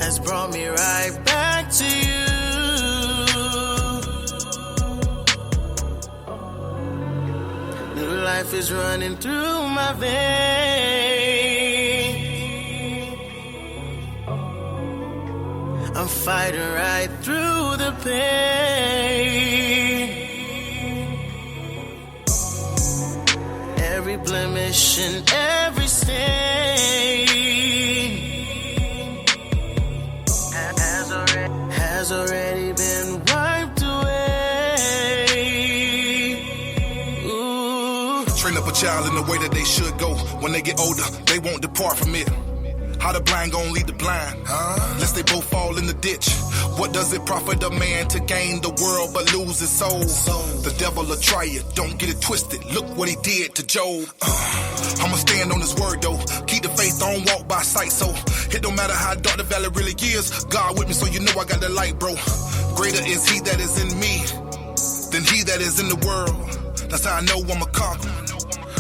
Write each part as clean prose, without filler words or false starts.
has brought me right back to you. New life is running through my veins. I'm fighting right through the pain. Every blemish and every stain has already been wiped away. Ooh. Train up a child in the way that they should go. When they get older, they won't depart from it. How the blind gon' lead the blind? Lest they both fall in the ditch. What does it profit a man to gain the world but lose his soul? The devil will try it, don't get it twisted. Look what he did to Job. I'ma stand on his word though. Keep the faith, I don't walk by sight. So it don't matter how dark the valley really is. God with me, so you know I got the light, bro. Greater is he that is in me than he that is in the world. That's how I know I'm a conqueror.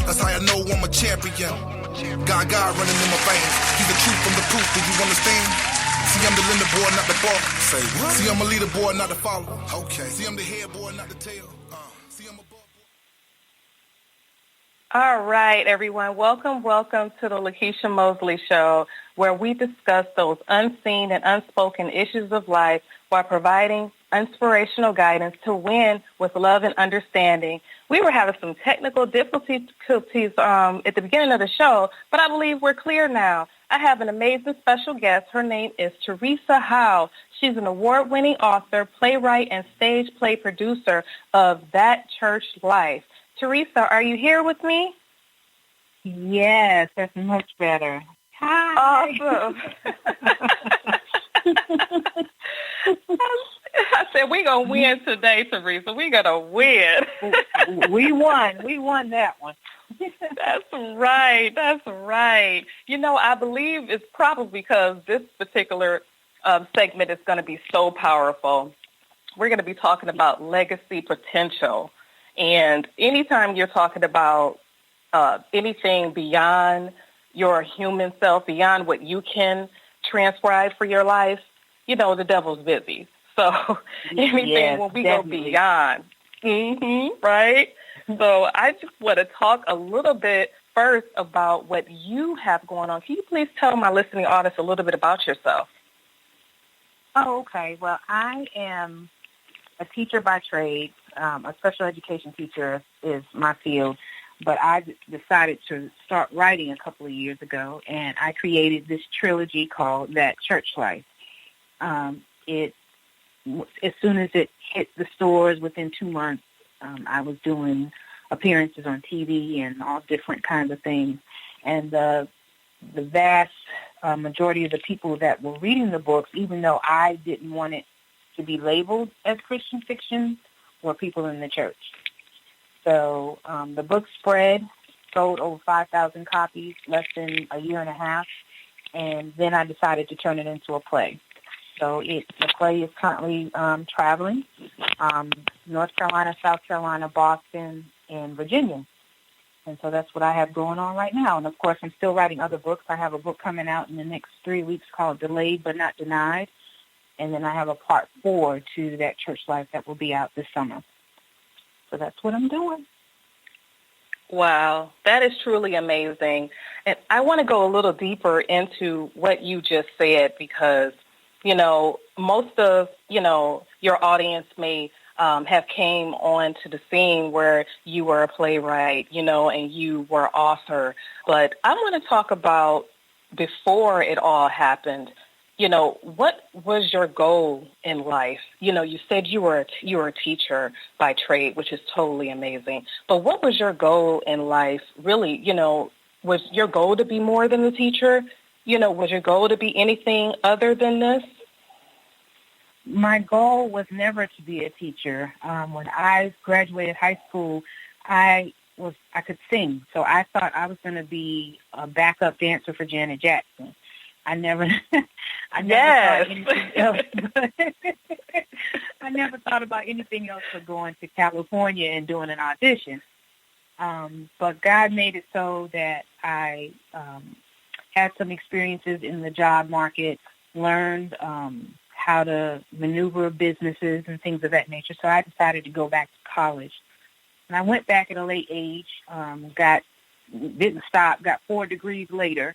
That's how I know I'm a champion. God running in my veins. He's the truth from the proof. Do you understand? See, I'm the leaderboard, not the ball. Say what? See, I'm a leaderboard, not the follower. Okay. See, I'm the headboard, not the tail. See, I'm above. All right, everyone. Welcome to the Lekeisha Mosley Show, where we discuss those unseen and unspoken issues of life while providing inspirational guidance to win with love and understanding. We were having some technical difficulties at the beginning of the show, but I believe we're clear now. I have an amazing special guest. Her name is Teresa Howell. She's an award-winning author, playwright, and stage play producer of That Church Life. Teresa, are you here with me? Yes, that's much better. Hi. Awesome. I said, we're going to win today, Teresa. We're going to win. We won. We won that one. That's right. You know, I believe it's probably because this particular segment is going to be so powerful. We're going to be talking about legacy potential. And anytime you're talking about anything beyond your human self, beyond what you can transcribe for your life, you know, the devil's busy. So anything when we definitely go beyond, right? So I just want to talk a little bit first about what you have going on. Can you please tell my listening audience a little bit about yourself? Oh, okay. Well, I am a teacher by trade. A special education teacher is my field. But I decided to start writing a couple of years ago, and I created this trilogy called That Church Life. As soon as it hit the stores within 2 months, I was doing appearances on TV and all different kinds of things. And the vast majority of the people that were reading the books, even though I didn't want it to be labeled as Christian fiction, were people in the church. So the book spread, sold over 5,000 copies, less than a year and a half, and then I decided to turn it into a play. So the play is currently traveling, North Carolina, South Carolina, Boston, and Virginia. And so that's what I have going on right now. And, of course, I'm still writing other books. I have a book coming out in the next 3 weeks called Delayed But Not Denied. And then I have a part 4 to That Church Life that will be out this summer. So that's what I'm doing. Wow, that is truly amazing. And I want to go a little deeper into what you just said because, you know, most of, you know, your audience may have came on to the scene where you were a playwright, you know, and you were author. But I want to talk about before it all happened. You know, what was your goal in life? You know, you said you were a teacher by trade, which is totally amazing. But what was your goal in life? Really, you know, was your goal to be more than a teacher? You know, was your goal to be anything other than this? My goal was never to be a teacher. When I graduated high school, I could sing, so I thought I was going to be a backup dancer for Janet Jackson. I never thought anything else. I never thought about anything else but going to California and doing an audition. But God made it so that I had some experiences in the job market learned how to maneuver businesses and things of that nature. So I decided to go back to college. And I went back at a late age, didn't stop, got 4 degrees later,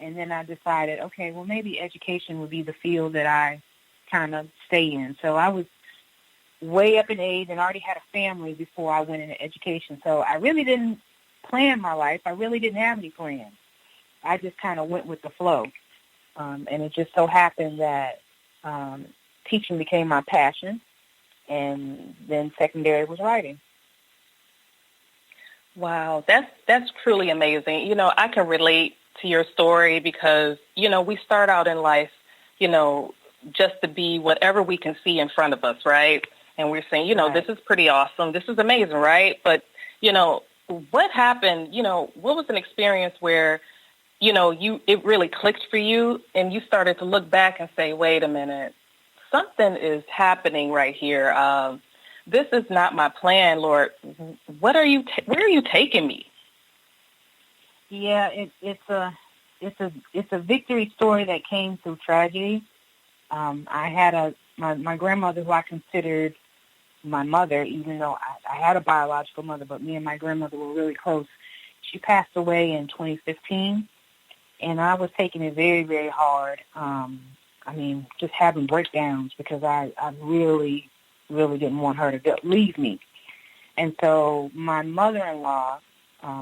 and then I decided, okay, well, maybe education would be the field that I kind of stay in. So I was way up in age and already had a family before I went into education. So I really didn't plan my life. I really didn't have any plans. I just kind of went with the flow. And it just so happened that teaching became my passion, and then secondary was writing. Wow, that's truly amazing. You know, I can relate to your story because, you know, we start out in life, you know, just to be whatever we can see in front of us, right? And we're saying, you know, Right. This is pretty awesome. This is amazing, right? But, you know, what happened, you know, what was an experience where, you know, it really clicked for you and you started to look back and say, wait a minute, something is happening right here. This is not my plan, Lord. Where are you taking me? Yeah, it's a victory story that came through tragedy. I had my grandmother, who I considered my mother, even though I had a biological mother, but me and my grandmother were really close. She passed away in 2015, and I was taking it very, very hard. Just having breakdowns because I really, really didn't want her to leave me. And so my mother-in-law,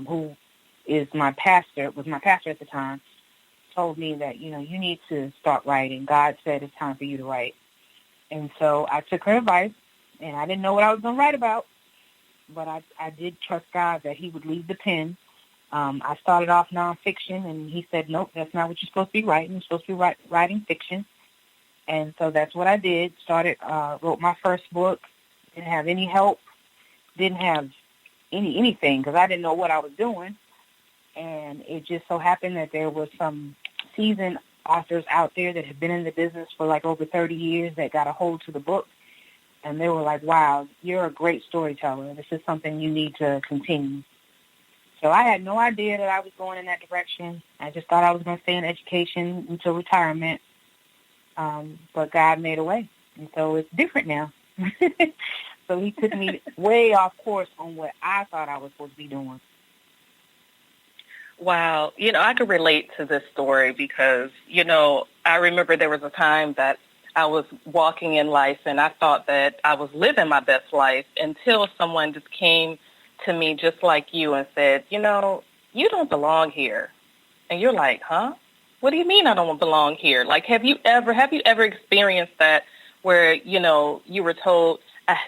who was my pastor at the time, told me that, you know, you need to start writing. God said it's time for you to write. And so I took her advice, and I didn't know what I was going to write about, but I did trust God that he would lead the pen. I started off nonfiction, and he said, nope, that's not what you're supposed to be writing. You're supposed to be writing fiction. And so that's what I did. Wrote my first book, didn't have any help, didn't have anything because I didn't know what I was doing. And it just so happened that there was some seasoned authors out there that had been in the business for like over 30 years that got a hold to the book. And they were like, wow, you're a great storyteller. This is something you need to continue. So I had no idea that I was going in that direction. I just thought I was going to stay in education until retirement. But God made a way. And so it's different now. So he took me way off course on what I thought I was supposed to be doing. Wow. You know, I could relate to this story because, you know, I remember there was a time that I was walking in life and I thought that I was living my best life until someone just came to me just like you and said, you know, you don't belong here. And you're like, huh? What do you mean I don't belong here? Like, have you ever experienced that where, you know, you were told, I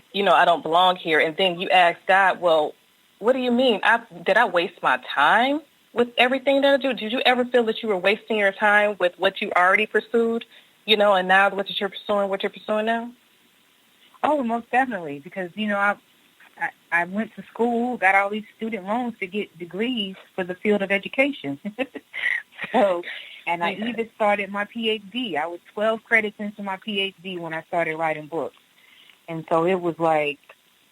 don't belong here. And then you ask God, well, what do you mean? Did I waste my time with everything that I do? Did you ever feel that you were wasting your time with what you already pursued, you know, and now what you're pursuing now? Oh, most definitely. Because, you know, I went to school, got all these student loans to get degrees for the field of education. And I even started my PhD. I was 12 credits into my PhD when I started writing books. And so it was like,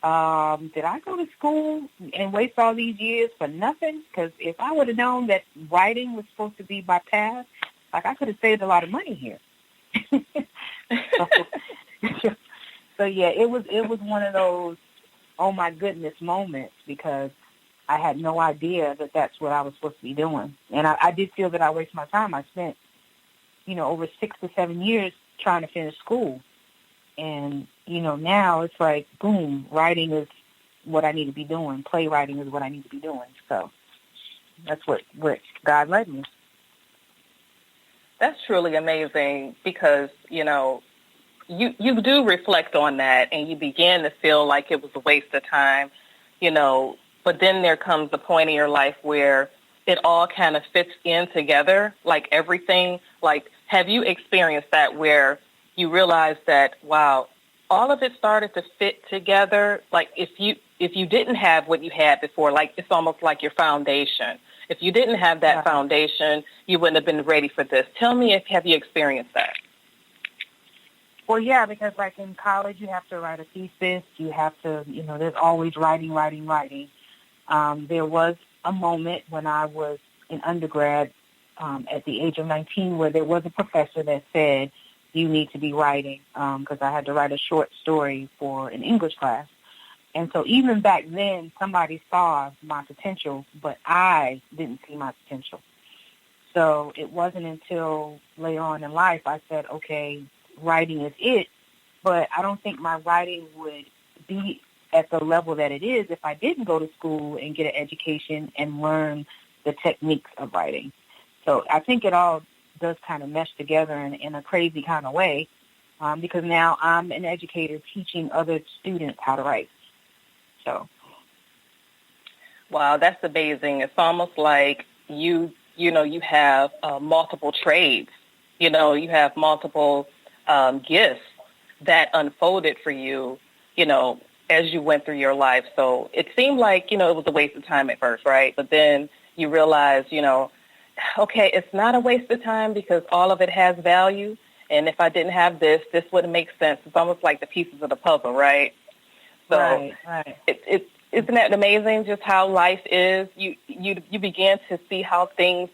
did I go to school and waste all these years for nothing? Because if I would have known that writing was supposed to be my path, like I could have saved a lot of money here. So yeah, it was one of those, oh my goodness moments because I had no idea that that's what I was supposed to be doing. And I did feel that I wasted my time. I spent, you know, over 6 to 7 years trying to finish school. And, you know, now it's like, boom, writing is what I need to be doing. Playwriting is what I need to be doing. So that's where God led me. That's truly amazing because, you know, you do reflect on that and you begin to feel like it was a waste of time, you know, but then there comes a point in your life where it all kind of fits in together, like everything. Like, have you experienced that where you realize that, wow, all of it started to fit together? Like if you didn't have what you had before, like it's almost like your foundation. If you didn't have that foundation, you wouldn't have been ready for this. Tell me, have you experienced that? Well, yeah, because like in college, you have to write a thesis. You have to, you know, there's always writing. There was a moment when I was in undergrad at the age of 19 where there was a professor that said, you need to be writing, because I had to write a short story for an English class. And so even back then, somebody saw my potential, but I didn't see my potential. So it wasn't until later on in life I said, okay, writing is it, but I don't think my writing would be at the level that it is if I didn't go to school and get an education and learn the techniques of writing. So I think it all does kind of mesh together in a crazy kind of way, because now I'm an educator teaching other students how to write. So. Wow, that's amazing. It's almost like you have multiple trades. You have multiple gifts that unfolded for you, as you went through your life. So it seemed like, it was a waste of time at first, right? But then you realize, okay, it's not a waste of time because all of it has value. And if I didn't have this wouldn't make sense. It's almost like the pieces of the puzzle, right? So right. Isn't that amazing just how life is? You begin to see how things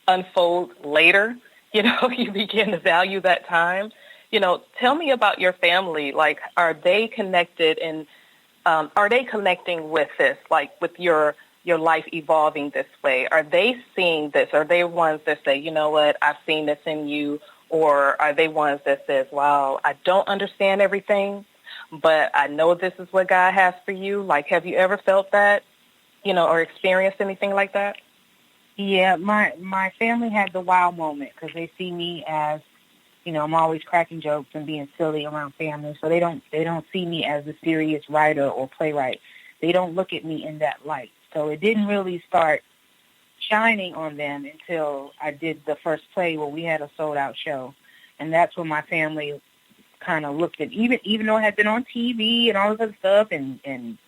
unfold later. You begin to value that time. Tell me about your family. Like, are they connected and are they connecting with this, like with your life evolving this way? Are they seeing this? Are they ones that say, you know what, I've seen this in you? Or are they ones that says, wow, I don't understand everything, but I know this is what God has for you? Like, have you ever felt that, or experienced anything like that? Yeah, my family had the wow moment because they see me as, I'm always cracking jokes and being silly around family. So they don't see me as a serious writer or playwright. They don't look at me in that light. So it didn't really start shining on them until I did the first play where we had a sold-out show. And that's when my family kind of looked at, even though it had been on TV and all this other stuff and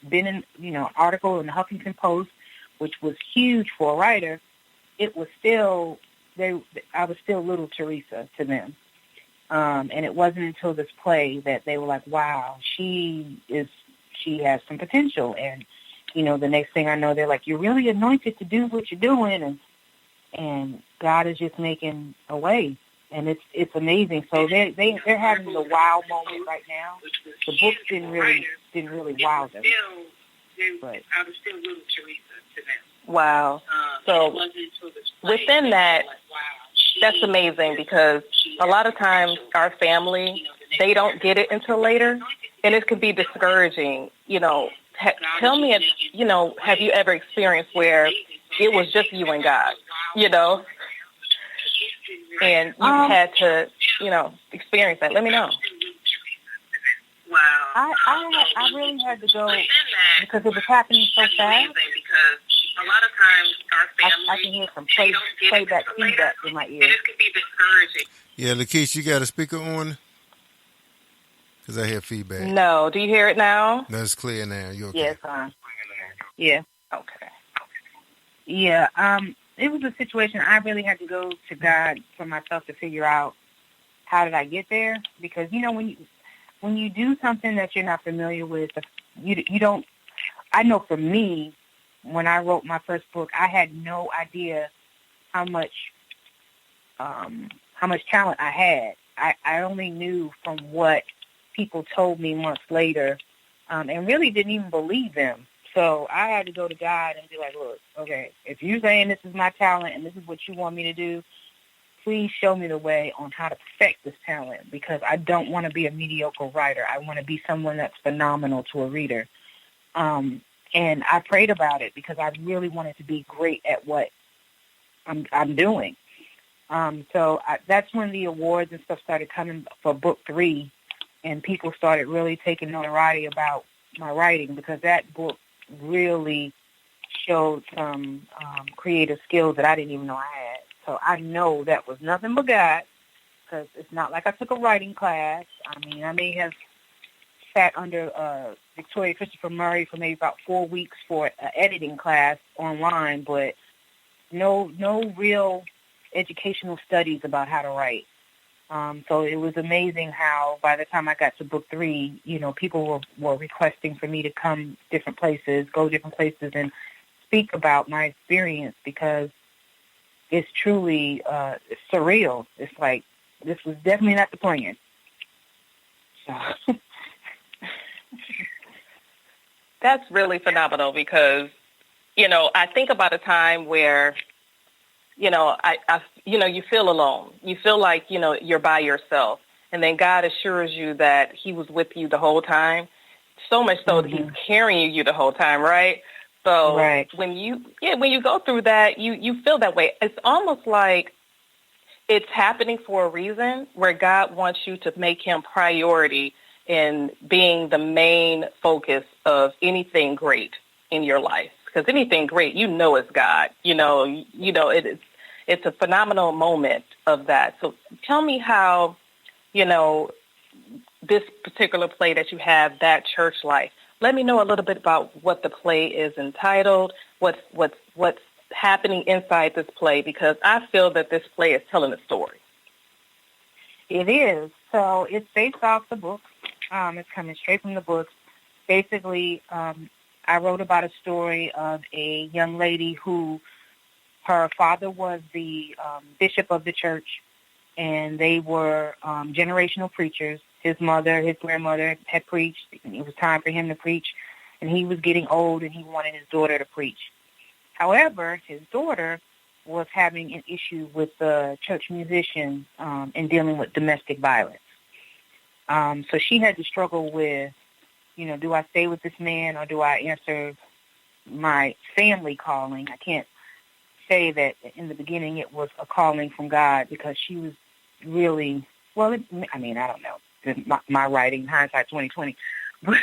been in, article in the Huffington Post, which was huge for a writer, it was still, I was still little Teresa to them. And it wasn't until this play that they were like, wow, she has some potential. And, the next thing I know, they're like, you're really anointed to do what you're doing. And God is just making a way. And it's amazing. So they're having the wow moment right now. The books didn't really wow them. But I was still little Teresa to them. Wow. So within that, that's amazing because a lot of times our family, they don't get it until later, and it can be discouraging. Tell me, have you ever experienced where it was just you and God, and you had to, experience that? Let me know. Wow. I really had to go because it was happening so fast. Because a lot of times our family, I can hear some playback feedback in my ear. And it can be discouraging. Yeah, Lekeisha, you got a speaker on? Because I hear feedback. No. Do you hear it now? No, it's clear now. You okay? Yes, yeah. Okay. Yeah. It was a situation I really had to go to God for myself to figure out how did I get there, because when you do something that you're not familiar with, you don't. I know for me, when I wrote my first book, I had no idea how much talent I had. I only knew from what people told me months later, and really didn't even believe them. So I had to go to God and be like, look, okay, if you're saying this is my talent and this is what you want me to do, please show me the way on how to perfect this talent, because I don't want to be a mediocre writer. I want to be someone that's phenomenal to a reader. And I prayed about it because I really wanted to be great at what I'm doing. So that's when the awards and stuff started coming for book 3, and people started really taking notoriety about my writing, because that book really showed some creative skills that I didn't even know I had. So I know that was nothing but God, because it's not like I took a writing class. I mean, I may have sat under Victoria Christopher Murray for maybe about 4 weeks for an editing class online, but no real educational studies about how to write. So it was amazing how by the time I got to book 3, people were requesting for me to come different places, go different places, and speak about my experience, because it's truly surreal. It's like, this was definitely not the plan. So. That's really phenomenal because, I think about a time where, you feel alone. You feel like, you're by yourself. And then God assures you that he was with you the whole time, so much so that he's carrying you the whole time, right? So right. when you go through that, you feel that way. It's almost like it's happening for a reason, where God wants you to make him priority in being the main focus of anything great in your life. Because anything great, is God. It's a phenomenal moment of that. So tell me how, this particular play that you have, That Church Life. Let me know a little bit about what the play is entitled, what's happening inside this play, because I feel that this play is telling a story. It is. So it's based off the book. It's coming straight from the book. Basically, I wrote about a story of a young lady who, her father was the bishop of the church, and they were generational preachers. His grandmother had preached, and it was time for him to preach, and he was getting old, and he wanted his daughter to preach. However, his daughter was having an issue with the church musicians and dealing with domestic violence. So she had to struggle with, do I stay with this man or do I answer my family calling? I can't say that in the beginning it was a calling from God, because she was really, I don't know. My writing, hindsight 2020. But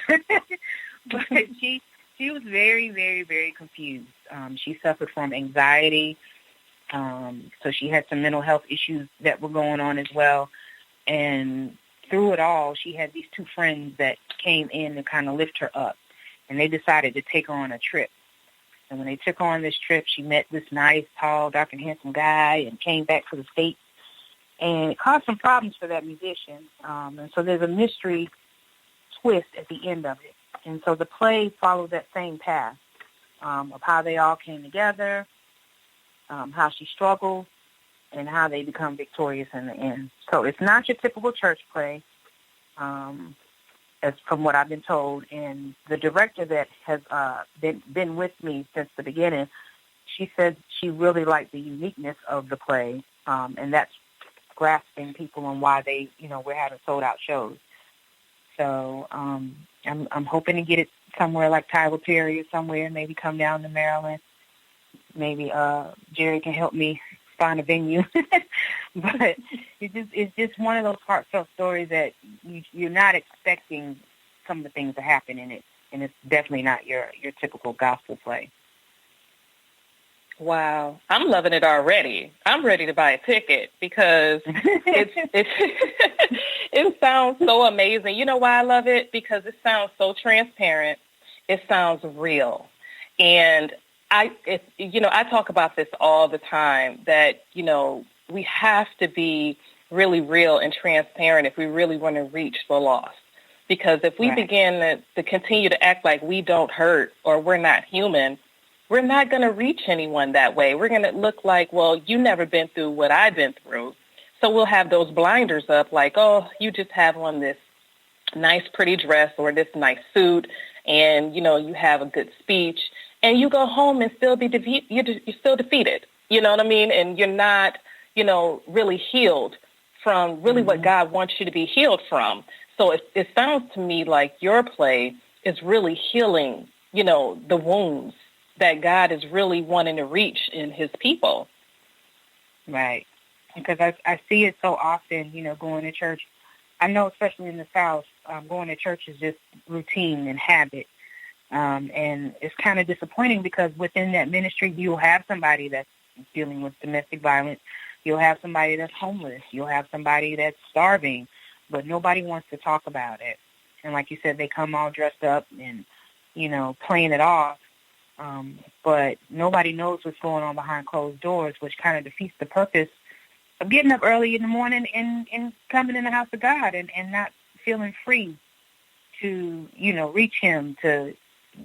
she was very, very, very confused. She suffered from anxiety. So she had some mental health issues that were going on as well. And through it all, she had these two friends that came in to kind of lift her up. And they decided to take her on a trip. And when they took her on this trip, she met this nice, tall, dark and handsome guy and came back to the States. And it caused some problems for that musician. And so there's a mystery twist at the end of it. And so the play followed that same path of how they all came together, how she struggled, and how they become victorious in the end. So it's not your typical church play, as from what I've been told. And the director that has been with me since the beginning, she said she really liked the uniqueness of the play, and that's grasping people on why they, we're having sold-out shows. So I'm hoping to get it somewhere like Tyler Perry or somewhere, maybe come down to Maryland. Maybe Jerry can help me find a venue. But it's just one of those heartfelt stories that you're not expecting some of the things to happen in it, and it's definitely not your typical gospel play. Wow, I'm loving it already. I'm ready to buy a ticket because it sounds so amazing. You know why I love it? Because it sounds so transparent. It sounds real, and I talk about this all the time, that, we have to be really real and transparent if we really want to reach the lost. Because if we begin to continue to act like we don't hurt or we're not human, we're not going to reach anyone that way. We're going to look like, well, you never been through what I've been through. So we'll have those blinders up like, oh, you just have on this nice, pretty dress or this nice suit, and, you have a good speech. And you go home and still be you're still defeated. You know what I mean? And you're not, really healed from really what God wants you to be healed from. So it sounds to me like your play is really healing, the wounds that God is really wanting to reach in his people. Right. Because I see it so often, going to church. I know, especially in the South, going to church is just routine and habit. And it's kind of disappointing because within that ministry, you'll have somebody that's dealing with domestic violence. You'll have somebody that's homeless. You'll have somebody that's starving, but nobody wants to talk about it. And like you said, they come all dressed up and, playing it off. But nobody knows what's going on behind closed doors, which kind of defeats the purpose of getting up early in the morning and coming in the house of God and not feeling free to, reach him, to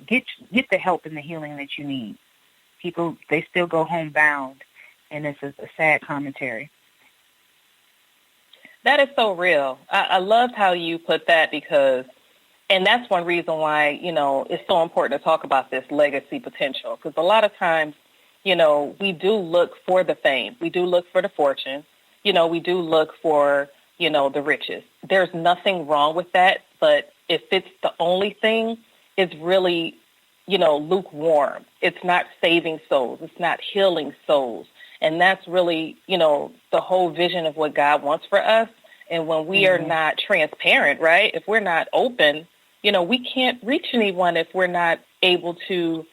get the help and the healing that you need. People, they still go home bound. and it's a sad commentary. That is so real. I loved how you put that because, and that's one reason why, it's so important to talk about this legacy potential. Because a lot of times, we do look for the fame. We do look for the fortune. We do look for, the riches. There's nothing wrong with that. But if it's the only thing, it's really, lukewarm. It's not saving souls. It's not healing souls. And that's really, the whole vision of what God wants for us. And when we are not transparent, right, if we're not open, we can't reach anyone if we're not able to,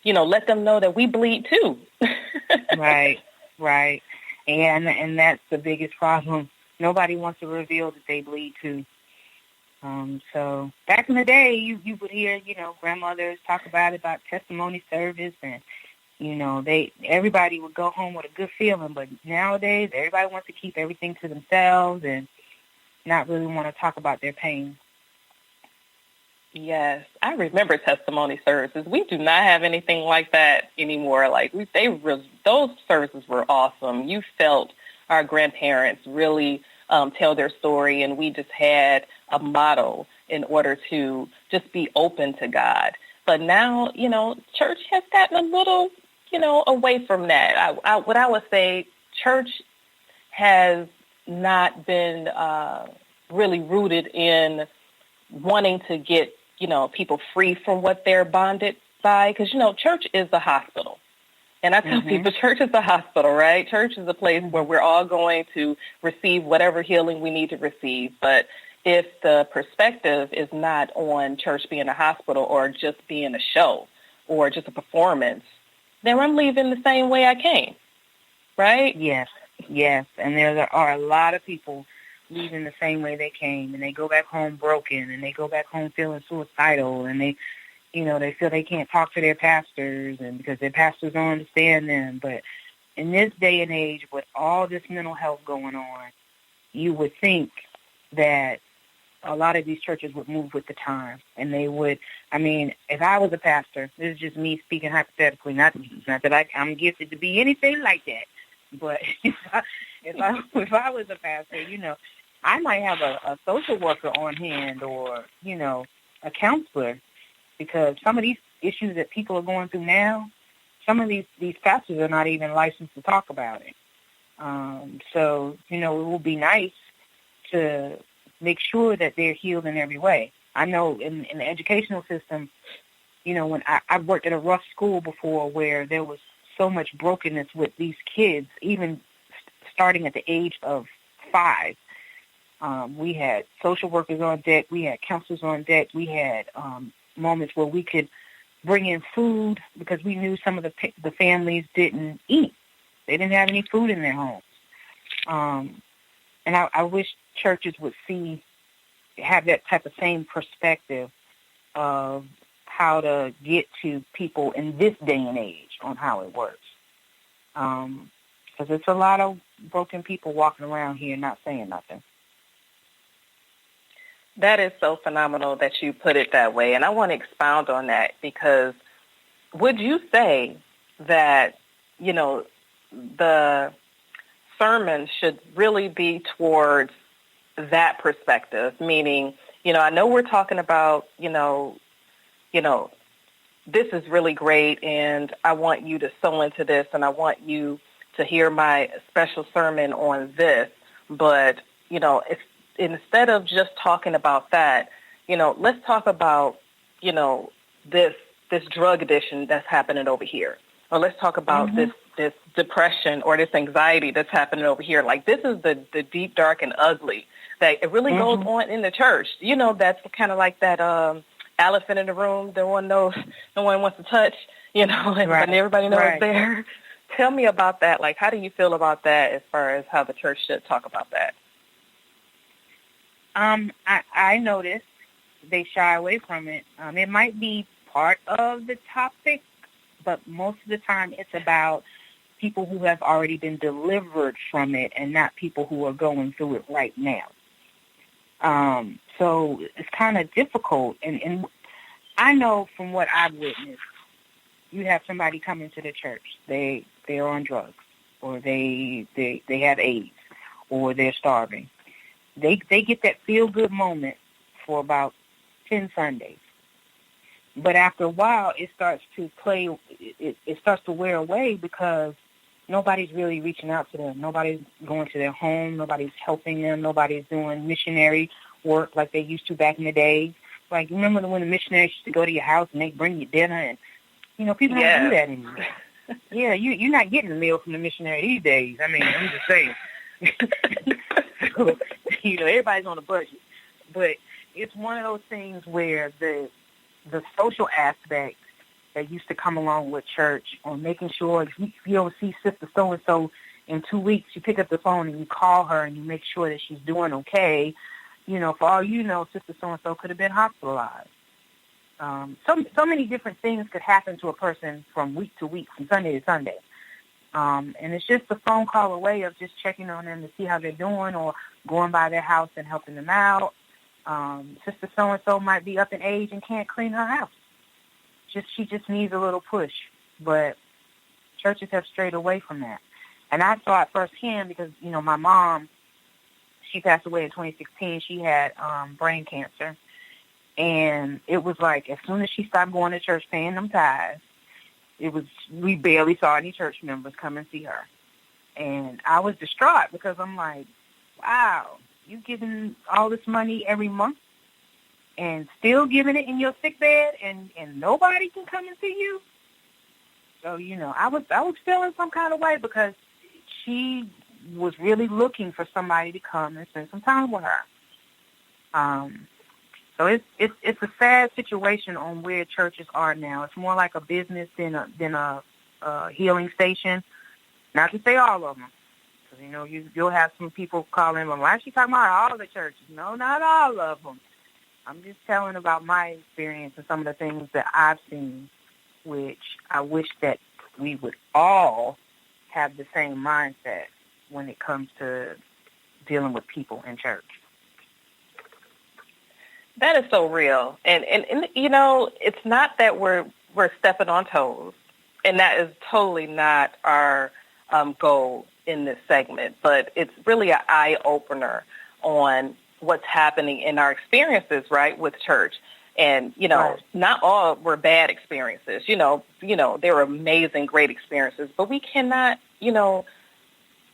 let them know that we bleed too. Right. And that's the biggest problem. Nobody wants to reveal that they bleed too. So back in the day, you would hear, grandmothers talk about testimony service and, everybody would go home with a good feeling. But nowadays, everybody wants to keep everything to themselves and not really want to talk about their pain. Yes, I remember testimony services. We do not have anything like that anymore. Like those services were awesome. You felt our grandparents really tell their story, and we just had a model in order to just be open to God. But now, church has gotten a little, away from that. What I would say, church has not been really rooted in wanting to get, people free from what they're bonded by. Because, church is a hospital. And I tell people church is a hospital, right? Church is a place where we're all going to receive whatever healing we need to receive. But if the perspective is not on church being a hospital or just being a show or just a performance, then I'm leaving the same way I came, right? Yes. And there are a lot of people leaving the same way they came, and they go back home broken, and they go back home feeling suicidal, and they feel they can't talk to their pastors, and because their pastors don't understand them. But in this day and age, with all this mental health going on, you would think that a lot of these churches would move with the time, and they would. I mean, if I was a pastor, this is just me speaking hypothetically, not that I'm gifted to be anything like that, but if I was a pastor, I might have a social worker on hand or, a counselor, because some of these issues that people are going through now, some of these pastors are not even licensed to talk about it. So, it will be nice to make sure that they're healed in every way. I know in the educational system, when I've worked at a rough school before where there was so much brokenness with these kids, even starting at the age of 5. We had social workers on deck. We had counselors on deck. We had moments where we could bring in food because we knew some of the families didn't eat. They didn't have any food in their homes. And I wish churches would have that type of same perspective of how to get to people in this day and age on how it works. Because it's a lot of broken people walking around here not saying nothing. That is so phenomenal that you put it that way. And I want to expound on that because would you say that, the sermon should really be towards that perspective? Meaning, I know we're talking about, this is really great and I want you to sow into this and I want you to hear my special sermon on this. But, it's, instead of just talking about that, let's talk about, this drug addiction that's happening over here. Or let's talk about this depression or this anxiety that's happening over here. Like this is the deep, dark, and ugly that it really goes on in the church. That's kind of like that elephant in the room no one wants to touch, and everybody knows it's there. Tell me about that. Like, how do you feel about that as far as how the church should talk about that? I noticed they shy away from it. It might be part of the topic, but most of the time it's about people who have already been delivered from it and not people who are going through it right now. So it's kind of difficult. And I know from what I've witnessed, you have somebody come into the church. They're on drugs. or they have AIDS, or they're starving. They get that feel-good moment for about 10 Sundays. But after a while, it starts to wear away because nobody's really reaching out to them. Nobody's going to their home. Nobody's helping them. Nobody's doing missionary work like they used to back in the day. Like, remember when the missionaries used to go to your house and they bring you dinner? And, people don't do that anymore. Yeah, you're not getting a meal from the missionary these days. I mean, I'm just saying. So, everybody's on a budget. But it's one of those things where the social aspect that used to come along with church, or making sure if you don't see Sister So-and-so in 2 weeks, you pick up the phone and you call her and you make sure that she's doing okay. For all you know, Sister So-and-so could have been hospitalized. So many different things could happen to a person from week to week, from Sunday to Sunday. And it's just a phone call away of just checking on them to see how they're doing, or going by their house and helping them out. Sister So-and-so might be up in age and can't clean her house. She just needs a little push. But churches have strayed away from that. And I saw it firsthand because, my mom, she passed away in 2016. She had brain cancer. And it was like as soon as she stopped going to church, paying them tithes, we barely saw any church members come and see her. And I was distraught because I'm like, wow, you giving all this money every month and still giving it in your sick bed, and nobody can come and see you? So, I was feeling some kind of way because she was really looking for somebody to come and spend some time with her. So it's a sad situation on where churches are now. It's more like a business than a healing station. Not to say all of them, because you'll have some people calling, well, why is she talking about all the churches? No, not all of them. I'm just telling about my experience and some of the things that I've seen, which I wish that we would all have the same mindset when it comes to dealing with people in church. That is so real. And it's not that we're stepping on toes, and that is totally not our goal in this segment, but it's really an eye-opener on what's happening in our experiences, right, with church. And, Right. Not all were bad experiences. They were amazing, great experiences, but we cannot,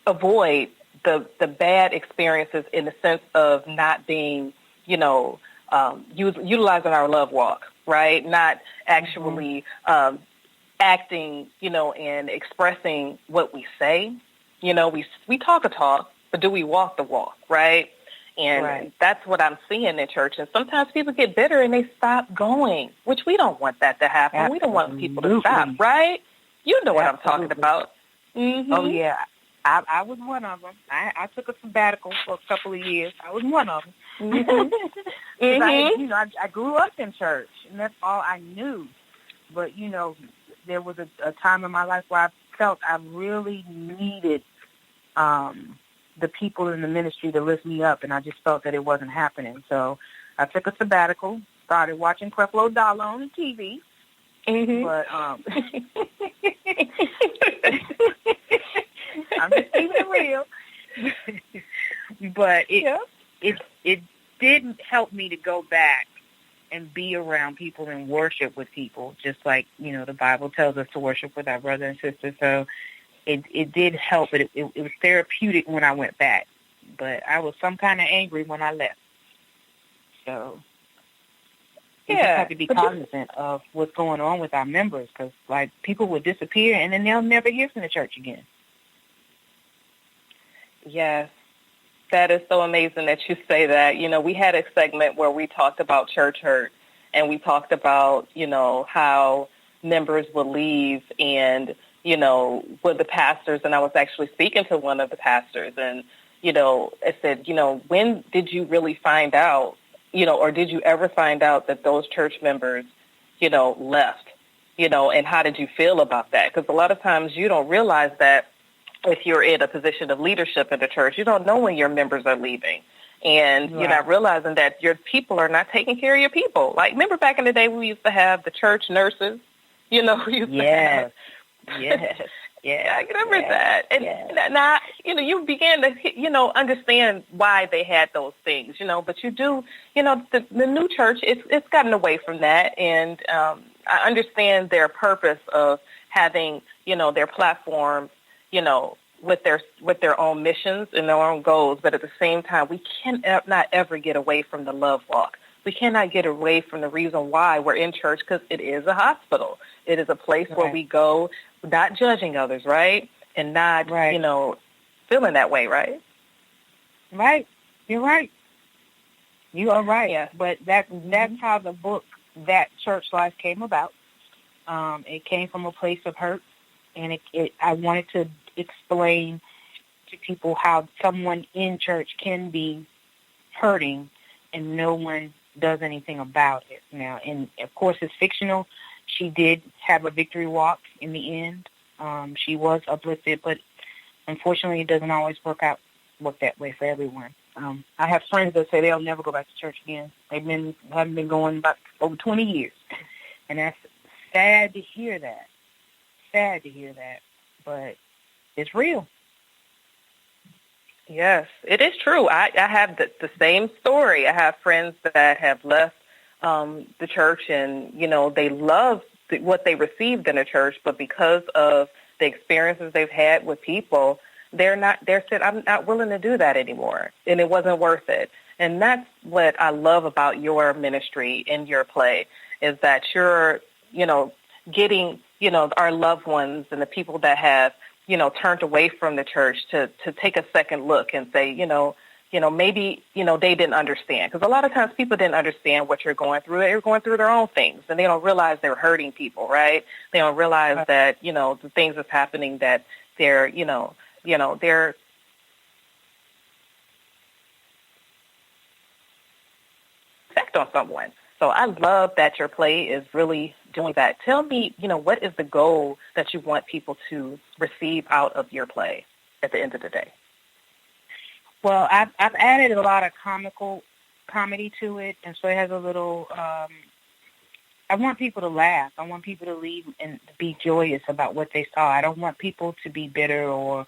avoid the bad experiences in the sense of not being, utilizing our love walk, right? Not actually acting, and expressing what we say. We talk a talk, but do we walk the walk, right? And That's what I'm seeing in church. And sometimes people get bitter and they stop going, which we don't want that to happen. Absolutely. We don't want people to stop, right? You know what Absolutely. I'm talking about. Mm-hmm. Oh, yeah. I was one of them. I took a sabbatical for a couple of years. I was one of them. Mm-hmm. I grew up in church, and that's all I knew. But, there was a time in my life where I felt I really needed the people in the ministry to lift me up, and I just felt that it wasn't happening. So I took a sabbatical, started watching Creflo Dollar on the TV. Mm-hmm. But I'm just keeping it real. But it didn't help me to go back and be around people and worship with people, just like, the Bible tells us to worship with our brother and sister. So it did help, but it was therapeutic when I went back. But I was some kind of angry when I left. So you just have to be cognizant of what's going on with our members, because, like, people will disappear and then they'll never hear from the church again. Yes. That is so amazing that you say that. We had a segment where we talked about church hurt, and we talked about, how members will leave and, with the pastors, and I was actually speaking to one of the pastors, and, I said, when did you really find out, or did you ever find out that those church members, left, and how did you feel about that? Because a lot of times you don't realize that if you're in a position of leadership in the church, you don't know when your members are leaving. And you're not realizing that your people are not taking care of your people. Like, remember back in the day we used to have the church nurses, we used to have. Yes. Yeah, I remember that. And now, you began to, understand why they had those things, but you do, the new church, it's gotten away from that. And I understand their purpose of having, their platform, with their own missions and their own goals. But at the same time, we cannot ever get away from the love walk. We cannot get away from the reason why we're in church, because it is a hospital. It is a place where we go, not judging others, right? And not, feeling that way, right? Right. You're right. You are right. Yeah. But that's how the book, That Church Life, came about. It came from a place of hurt, and I wanted to explain to people how someone in church can be hurting and no one does anything about it. Now, and of course it's fictional. She did have a victory walk in the end. She was uplifted, but unfortunately it doesn't always work that way for everyone. I have friends that say they'll never go back to church again. Haven't been going about over 20 years. And that's sad to hear that. But it's real. Yes, it is true. I have the same story. I have friends that have left the church, and they love what they received in the church, but because of the experiences they've had with people, they're said, I'm not willing to do that anymore, and it wasn't worth it. And that's what I love about your ministry and your play, is that you're getting our loved ones and the people that have turned away from the church to take a second look and say, maybe, they didn't understand. Because a lot of times people didn't understand what you're going through. They were going through their own things, and they don't realize they're hurting people, right? They don't realize that, the things that's happening, that they're, they're effect on someone. So I love that your play is really doing that. Tell me, what is the goal that you want people to receive out of your play at the end of the day? Well, I've added a lot of comedy to it, and so it has a little. I want people to laugh. I want people to leave and be joyous about what they saw. I don't want people to be bitter or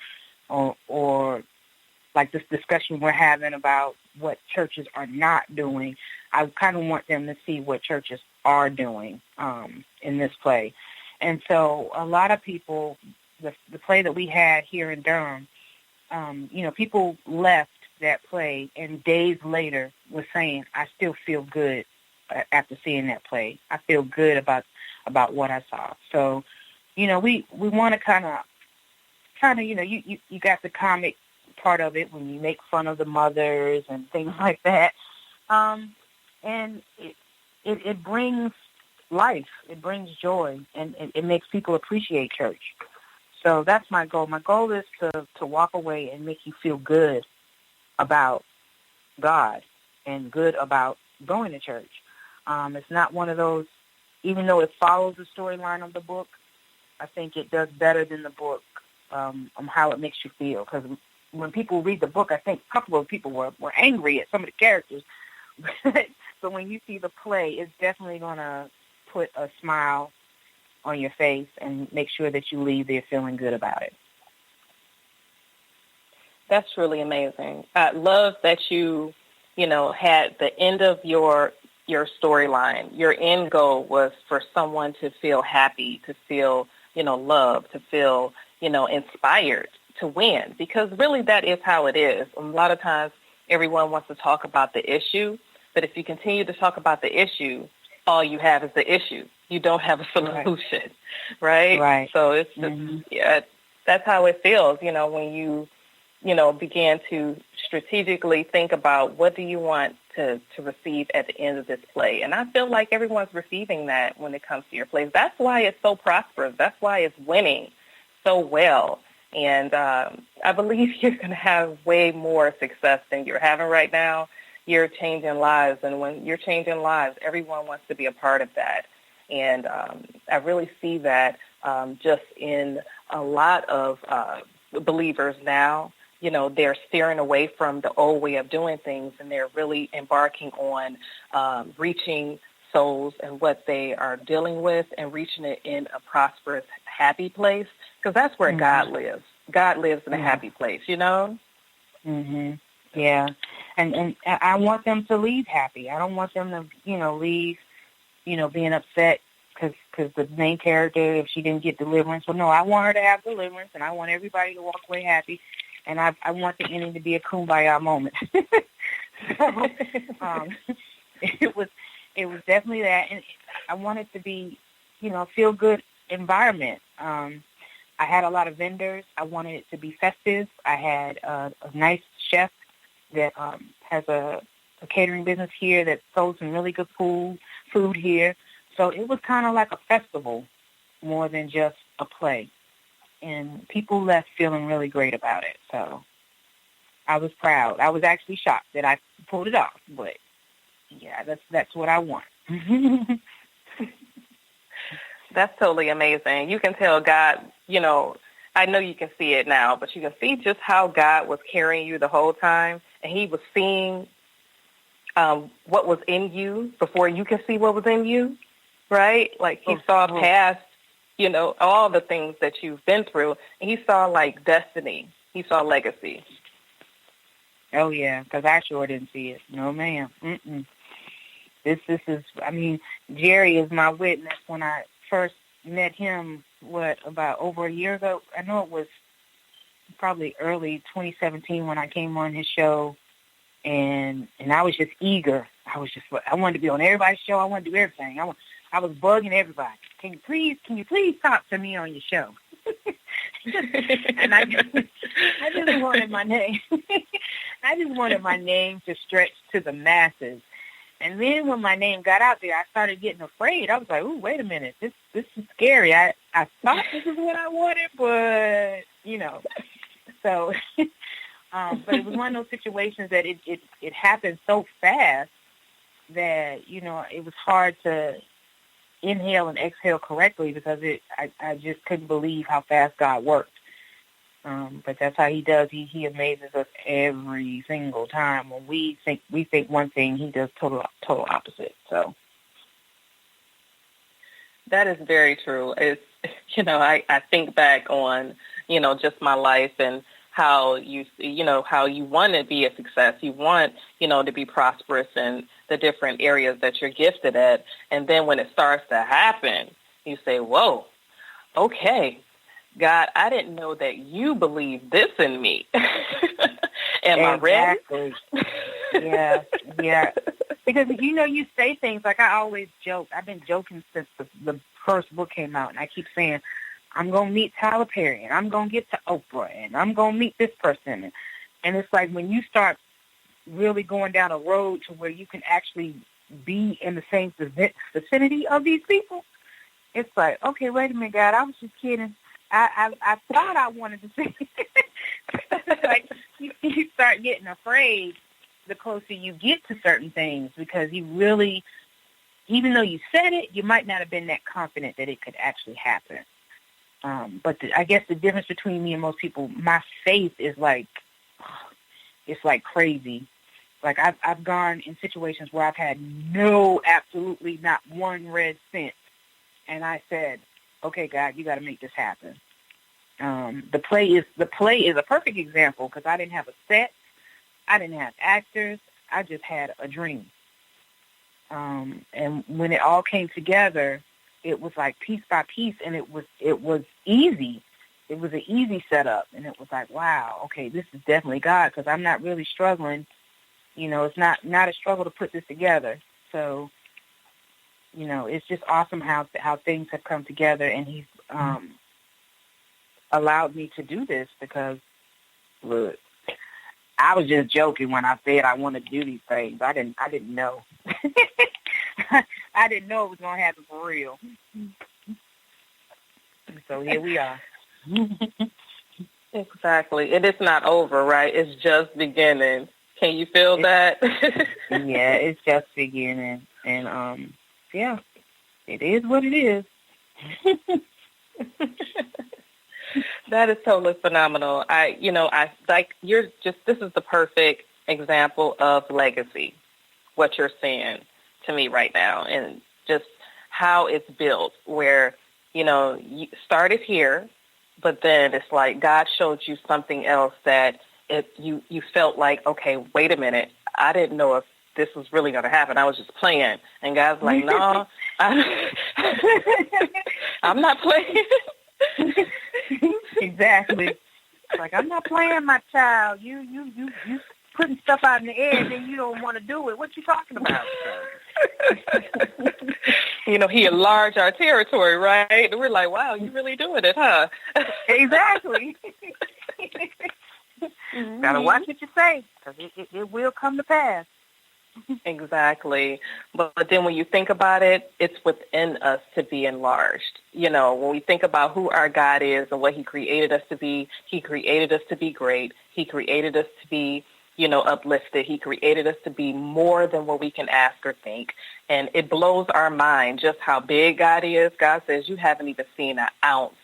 like this discussion we're having about what churches are not doing. I kind of want them to see what churches are doing in this play. And so a lot of people, the play that we had here in Durham, people left that play and days later was saying, I still feel good after seeing that play. I feel good about what I saw. So, we want to kind of, you got the comic part of it when you make fun of the mothers and things like that. And it brings life. It brings joy, and it makes people appreciate church. So that's my goal. My goal is to walk away and make you feel good about God and good about going to church. It's not one of those, even though it follows the storyline of the book, I think it does better than the book on how it makes you feel. Because when people read the book, I think a couple of people were angry at some of the characters. So when you see the play, it's definitely going to put a smile on your face and make sure that you leave there feeling good about it. That's really amazing. I love that you had the end of your storyline. Your end goal was for someone to feel happy, to feel, loved, to feel, inspired to win, because really that is how it is. A lot of times everyone wants to talk about the issue, but if you continue to talk about the issue, all you have is the issue. You don't have a solution, right? Right. So it's just, that's how it feels, when you, began to strategically think about what do you want to receive at the end of this play. And I feel like everyone's receiving that when it comes to your plays. That's why it's so prosperous. That's why it's winning so well. And I believe you're going to have way more success than you're having right now. You're changing lives. And when you're changing lives, everyone wants to be a part of that. And I really see that just in a lot of believers now. They're steering away from the old way of doing things, and they're really embarking on reaching souls and what they are dealing with and reaching it in a prosperous, happy place, because that's where God lives. God lives in a happy place, you know? Yeah. And I want them to leave happy. I don't want them to, leave, being upset because the main character, if she didn't get deliverance. Well, no, I want her to have deliverance, and I want everybody to walk away happy, and I want the ending to be a kumbaya moment. So, it was definitely that, and I want it to be, a feel-good environment. I had a lot of vendors. I wanted it to be festive. I had a nice chef that has a catering business here that sold some really good food here. So it was kind of like a festival more than just a play. And people left feeling really great about it. So I was proud. I was actually shocked that I pulled it off. But, yeah, that's what I want. That's totally amazing. You can tell God, I know you can see it now, but you can see just how God was carrying you the whole time. And he was seeing what was in you before you could see what was in you. Right? Like he saw past, all the things that you've been through, and he saw like destiny. He saw legacy. Oh yeah, because I sure didn't see it. No, ma'am. This is. I mean, Jerry is my witness. When I first met him, about over a year ago? I know it was probably early 2017 when I came on his show, and I was just eager. I wanted to be on everybody's show. I wanted to do everything. I was bugging everybody. Can you please talk to me on your show? And I just wanted my name. I just wanted my name to stretch to the masses. And then when my name got out there, I started getting afraid. I was like, "Ooh, wait a minute, this is scary." I thought this is what I wanted, but So, but it was one of those situations that it happened so fast that it was hard to inhale and exhale correctly because I just couldn't believe how fast God worked. But that's how he does. He amazes us every single time. When we think one thing, he does total opposite. So that is very true. It's I think back on just my life and how you want to be a success. You want to be prosperous in the different areas that you're gifted at, and then when it starts to happen, you say, "Whoa, okay, God, I didn't know that you believe this in me." Am I ready? Yeah. Because you say things like I always joke. I've been joking since the first book came out, and I keep saying, I'm going to meet Tyler Perry, and I'm going to get to Oprah, and I'm going to meet this person. And it's like when you start really going down a road to where you can actually be in the same vicinity of these people, it's like, okay, wait a minute, God, I was just kidding. I thought I wanted to see. It's like you start getting afraid the closer you get to certain things because you really, even though you said it, you might not have been that confident that it could actually happen. But I guess the difference between me and most people, my faith is it's like crazy. Like I've gone in situations where I've had absolutely not one red cent, and I said, "Okay, God, you got to make this happen." The play is a perfect example because I didn't have a set, I didn't have actors, I just had a dream. And when it all came together, it was like piece by piece, and it was easy. It was an easy setup, and it was like, wow, okay, this is definitely God because I'm not really struggling. It's not a struggle to put this together. So, it's just awesome how things have come together, and He's allowed me to do this because, look, I was just joking when I said I wanted to do these things. I didn't know. I didn't know it was going to happen for real. So here we are. Exactly. And it's not over, right? It's just beginning. Can you feel that? Yeah, it's just beginning. And, yeah, it is what it is. That is totally phenomenal. This is the perfect example of legacy, what you're saying to me right now. And just how it's built, where, you started here, but then it's like God showed you something else that you felt like, okay, wait a minute, I didn't know if this was really going to happen. I was just playing. And God's like, no, I'm not playing. Exactly. Like, I'm not playing, my child. You putting stuff out in the air and then you don't want to do it. What you talking about? He enlarged our territory, right? And we're like, wow, you really doing it, huh? Exactly. Gotta watch what you say, because it will come to pass. Exactly. But then when you think about it, it's within us to be enlarged. When we think about who our God is and what he created us to be, he created us to be great. He created us to be, uplifted. He created us to be more than what we can ask or think. And it blows our mind just how big God is. God says, you haven't even seen an ounce,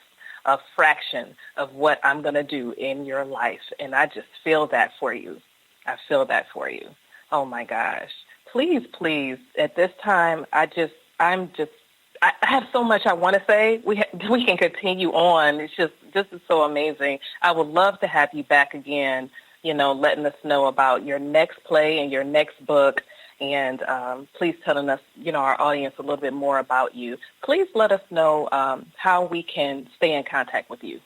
a fraction of what I'm going to do in your life. And I just feel that for you. I feel that for you. Oh my gosh. Please, at this time, I have so much I want to say. We can continue on. It's just, this is so amazing. I would love to have you back again, letting us know about your next play and your next book. And please telling us, our audience a little bit more about you. Please let us know how we can stay in contact with you.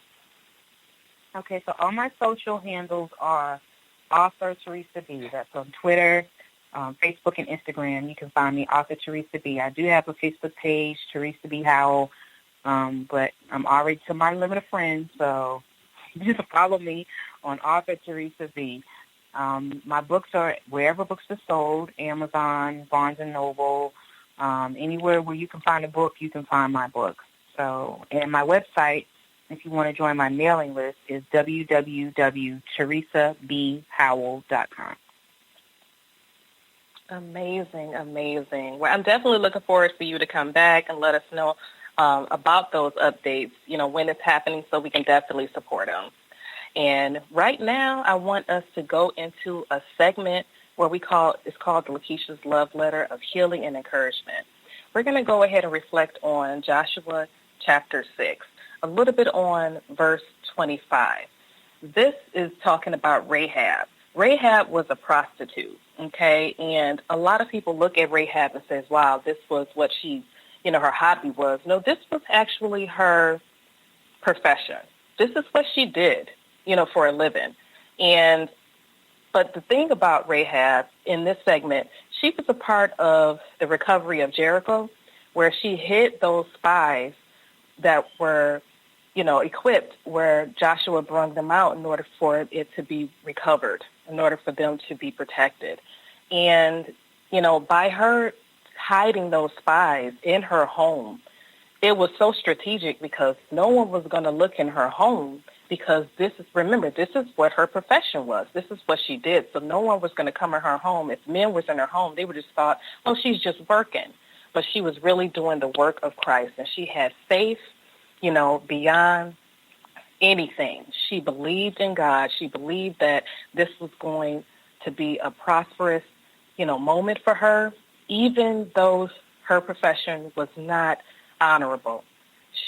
Okay, so all my social handles are author Teresa B. That's on Twitter, Facebook, and Instagram. You can find me, author Teresa B. I do have a Facebook page, Teresa B. Howell, but I'm already to my limit of friends, so just follow me on author Teresa B. My books are wherever books are sold, Amazon, Barnes & Noble, anywhere where you can find a book, you can find my book. So, and my website, if you want to join my mailing list, is www.teresabhowell.com. Amazing. Well, I'm definitely looking forward for you to come back and let us know about those updates, when it's happening, so we can definitely support them. And right now, I want us to go into a segment where it's called Lekeisha's Love Letter of Healing and Encouragement. We're going to go ahead and reflect on Joshua chapter 6, a little bit on verse 25. This is talking about Rahab. Rahab was a prostitute, okay? And a lot of people look at Rahab and says, wow, this was what she, her hobby was. No, this was actually her profession. This is what she did, for a living. But the thing about Rahab in this segment, she was a part of the recovery of Jericho, where she hid those spies that were, equipped, where Joshua brought them out in order for it to be recovered, in order for them to be protected. And, by her hiding those spies in her home, it was so strategic because no one was going to look in her home, because this is what her profession was. This is what she did. So no one was going to come in her home. If men was in her home, they would just thought, oh, she's just working. But she was really doing the work of Christ, and she had faith, beyond anything. She believed in God. She believed that this was going to be a prosperous, moment for her, even though her profession was not honorable.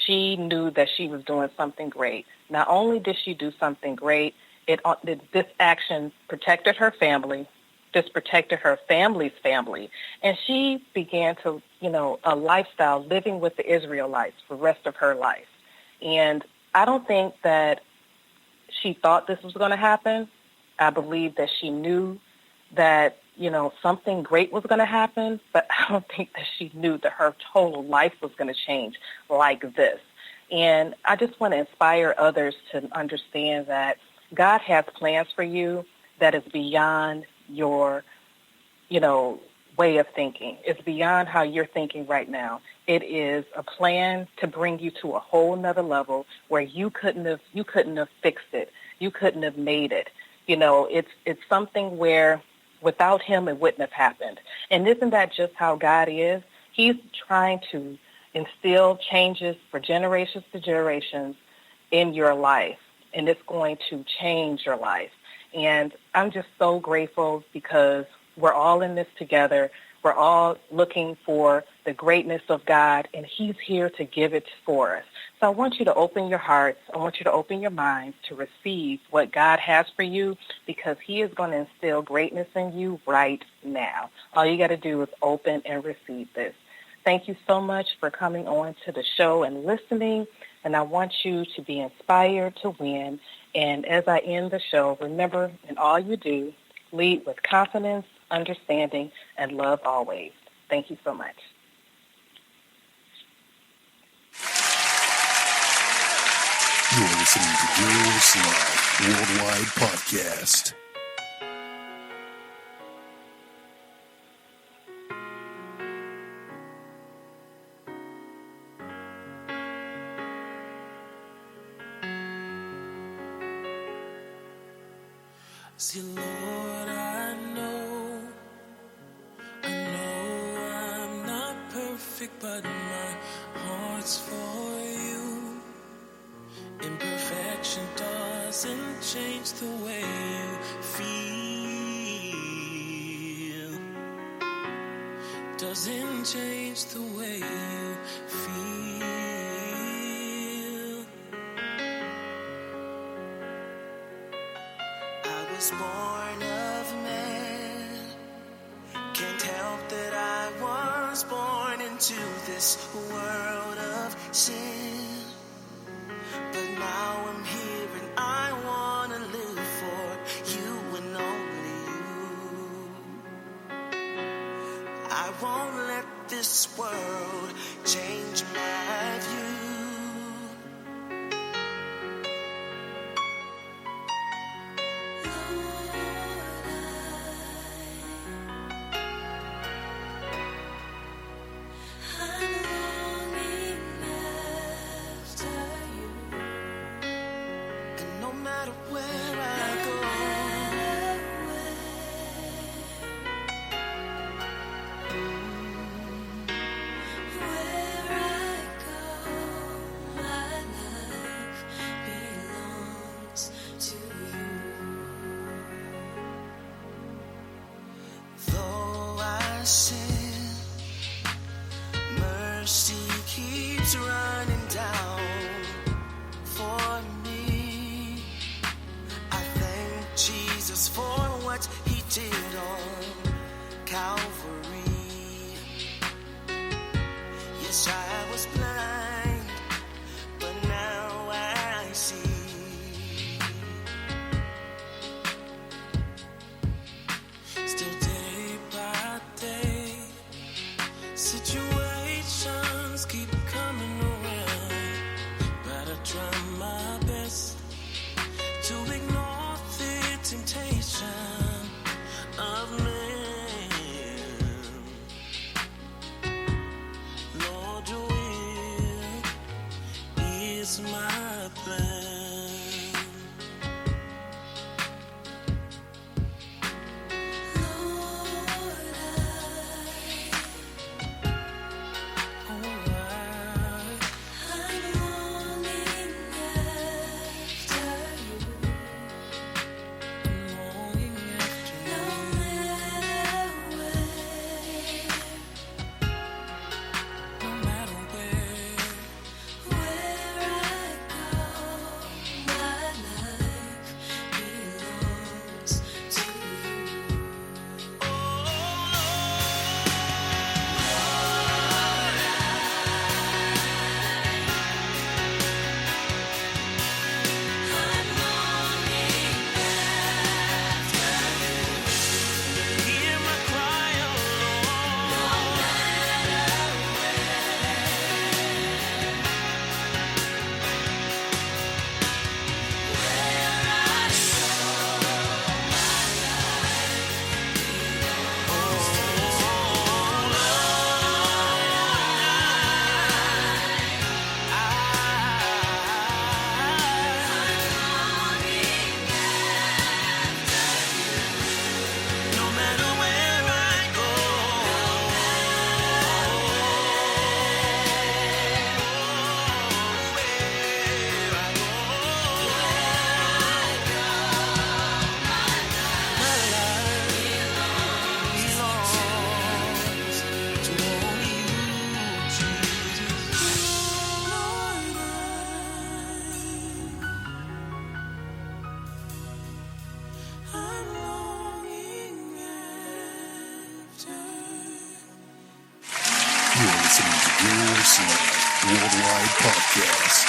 She knew that she was doing something great. Not only did she do something great, this action protected her family. This protected her family's family. And she began to, a lifestyle living with the Israelites for the rest of her life. And I don't think that she thought this was going to happen. I believe that she knew that, something great was going to happen, but I don't think that she knew that her total life was going to change like this. And I just want to inspire others to understand that God has plans for you that is beyond your, way of thinking. It's beyond how you're thinking right now. It is a plan to bring you to a whole nother level where you couldn't have fixed it. You couldn't have made it. It's something where without him it wouldn't have happened. And isn't that just how God is? He's trying to instill changes for generations to generations in your life, and it's going to change your life. And I'm just so grateful because we're all in this together. We're all looking for the greatness of God, and he's here to give it for us. So I want you to open your hearts. I want you to open your minds to receive what God has for you, because he is going to instill greatness in you right now. All you got to do is open and receive this. Thank you so much for coming on to the show and listening, and I want you to be inspired to win. And as I end the show, remember, in all you do, lead with confidence, understanding, and love always. Thank you so much. You're listening to Girls Live Worldwide Podcast. See, Lord, I know I'm not perfect, but my heart's for you. Imperfection doesn't change the way you feel. Doesn't change the way you feel. I was born of man. Can't help that I was born into this world of sin. But now I'm here and I want to live for you and only you. I won't let this world change my view. Sin, mercy keeps running down for me. I thank Jesus for what he did on Calvary. Yes, I was blind, but now I see. Still day by day, situations keep coming around, but I try my best to ignore the temptation of man. Lord, you You're listening to Girls Worldwide Podcast.